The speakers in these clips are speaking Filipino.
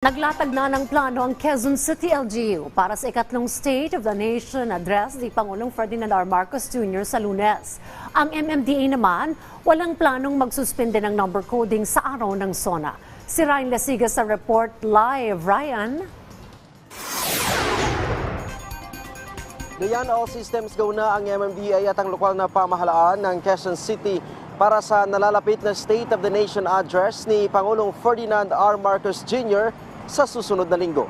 Naglatag na ng plano ang Quezon City LGU para sa ikatlong State of the Nation address ni Pangulong Ferdinand R. Marcos Jr. sa Lunes. Ang MMDA naman, walang planong magsuspende ng number coding sa araw ng SONA. Si Ryan Lasiga sa report live. Ryan? Diyan, all systems go na ang MMDA at ang lokal na pamahalaan ng Quezon City para sa nalalapit na State of the Nation address ni Pangulong Ferdinand R. Marcos Jr. sa susunod na linggo.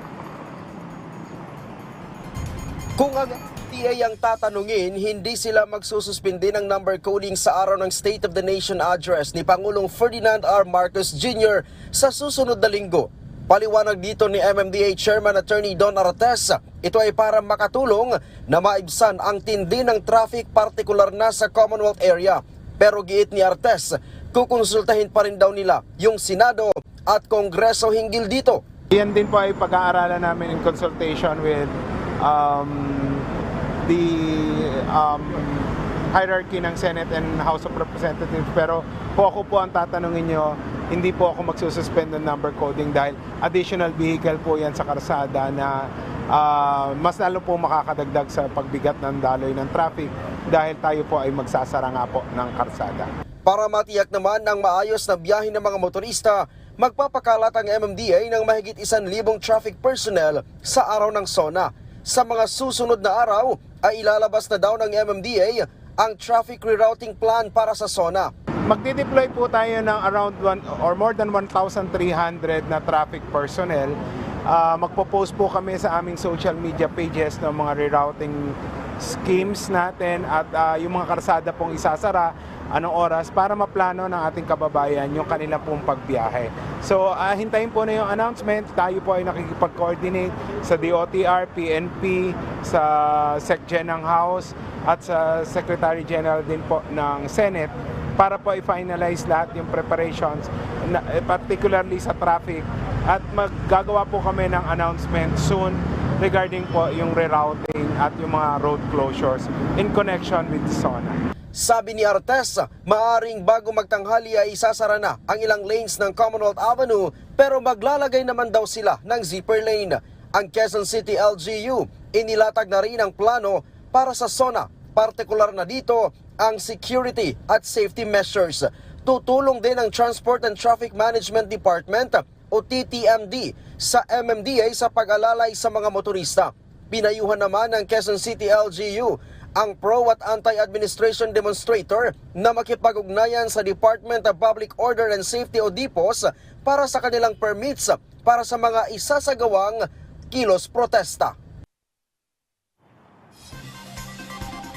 Kung ang MMDA ang tatanungin, hindi sila magsususpindi ng number coding sa araw ng State of the Nation address ni Pangulong Ferdinand R. Marcos Jr. sa susunod na linggo. Paliwanag dito ni MMDA Chairman Attorney Don Artes, ito ay para makatulong na maibsan ang tindi ng traffic partikular na sa Commonwealth area. Pero giit ni Artes, kukonsultahin pa rin daw nila yung Senado at Kongreso hinggil dito. Yan din po ay pag-aaralan namin in consultation with the hierarchy ng Senate and House of Representatives. Pero po ako po ang tatanungin nyo, hindi po ako magsususpend ng number coding dahil additional vehicle po yan sa karsada na mas lalo po makakadagdag sa pagbigat ng daloy ng traffic dahil tayo po ay magsasara nga po ng karsada. Para matiyak naman ang maayos na biyahe ng mga motorista, magpapakalat ang MMDA ng mahigit 1,000 traffic personnel sa araw ng SONA. Sa mga susunod na araw ay ilalabas na daw ng MMDA ang traffic rerouting plan para sa SONA. Magdi-deploy po tayo ng around more than 1,300 na traffic personnel. Magpo-post po kami sa aming social media pages ng mga rerouting schemes natin at yung mga karsada pong isasara, anong oras para maplano ng ating kababayan yung kanila pong pagbiyahe. So hintayin po na yung announcement. Tayo po ay nakikipag-coordinate sa DOTR, PNP, sa SecGen ng House at sa Secretary General din po ng Senate para po i-finalize lahat yung preparations, particularly sa traffic. At maggagawa po kami ng announcement soon regarding po yung rerouting at yung mga road closures in connection with SONA. Sabi ni Artes, maaring bago magtanghali ay isasara na ang ilang lanes ng Commonwealth Avenue pero maglalagay naman daw sila ng zipper lane. Ang Quezon City LGU, inilatag na rin ang plano para sa SONA. Partikular na dito ang security at safety measures. Tutulong din ang Transport and Traffic Management Department o TTMD sa MMDA sa pag-alalay sa mga motorista. Pinayuhan naman ng Quezon City LGU ang pro at anti-administration demonstrator na makipag-ugnayan sa Department of Public Order and Safety o DPOS para sa kanilang permits para sa mga isasagawang kilos protesta.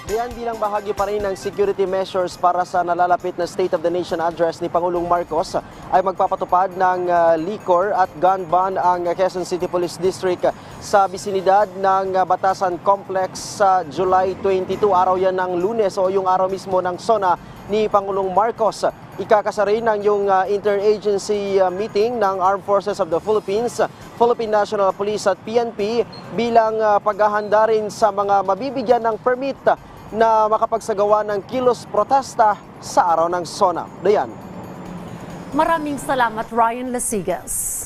Diyan bilang bahagi pa rin ng security measures para sa nalalapit na State of the Nation address ni Pangulong Marcos ay magpapatupad ng liquor at gun ban ang Quezon City Police District sa bisinidad ng Batasan Complex sa July 22. Araw yan ng Lunes o yung araw mismo ng SONA ni Pangulong Marcos. Ikakasa rin ang yung interagency meeting ng Armed Forces of the Philippines, Philippine National Police at PNP bilang paghahanda rin sa mga mabibigyan ng permit na makapagsagawa ng kilos protesta sa araw ng SONA. Dayan. Maraming salamat, Ryan Lasigas.